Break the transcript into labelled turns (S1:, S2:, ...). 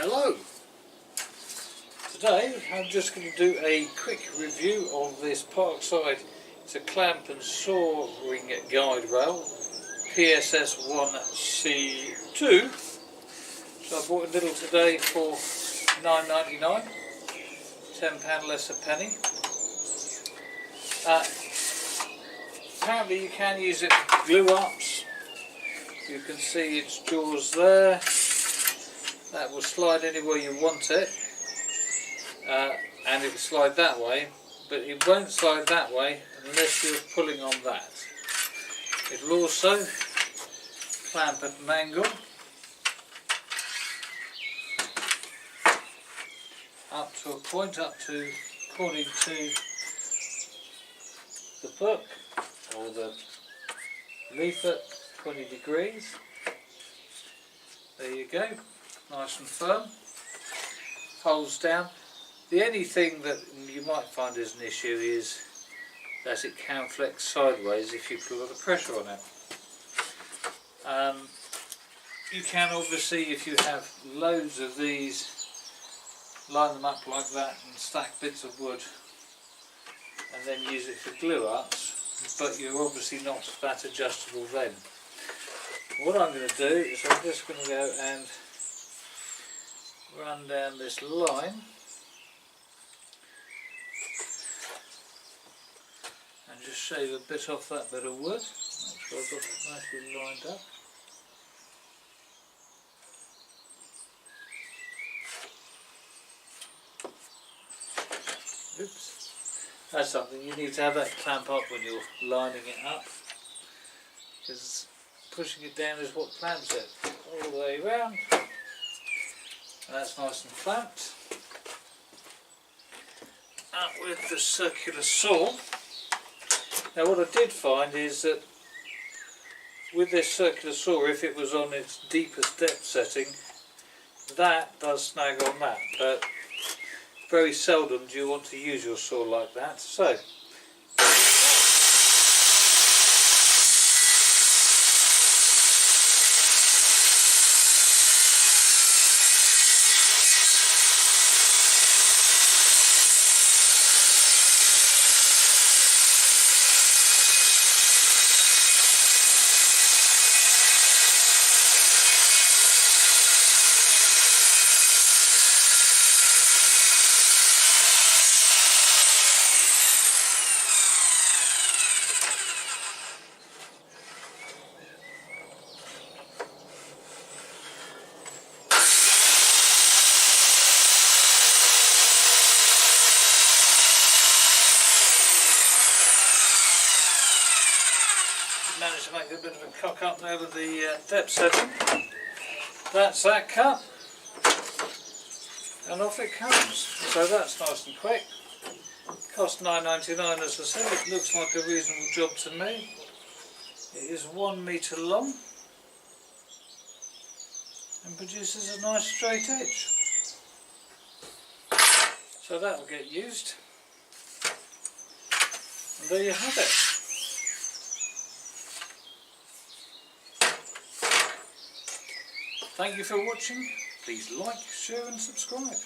S1: Hello! Today I'm just going to do a quick review of this Parkside. It's a clamp and saw ring guide rail, PSS 1C2. So I bought a Lidl today for £9.99, £10 less a penny. Apparently you can use it for glue ups. You can see its jaws there. That will slide anywhere you want it, and it will slide that way, but it won't slide that way unless you're pulling on that. It will also clamp at an angle up to a point, according to the book or the leaflet, 20 degrees. There you go. Nice and firm, holds down. The only thing that you might find as an issue is that it can flex sideways if you put a lot of pressure on it. You can obviously, if you have loads of these, line them up like that and stack bits of wood and then use it for glue ups, but you're obviously not that adjustable then. What I'm going to do is I'm just going to go and run down this line and just shave a bit off that bit of wood. Make sure I've got it nicely lined up. Oops. That's something, you need to have that clamp up when you're lining it up, because pushing it down is what clamps it all the way around. And that's nice and clamped. Up with the circular saw. Now what I did find is that with this circular saw, if it was on its deepest depth setting, that does snag on that, but very seldom do you want to use your saw like that. So managed to make a bit of a cock up there with the depth setting. That's that cut, and off it comes. So that's nice and quick. Cost £9.99 as I said. It looks like a reasonable job to me. It is 1 metre long and produces a nice straight edge. So that will get used. And there you have it. Thank you for watching. Please like, share and subscribe.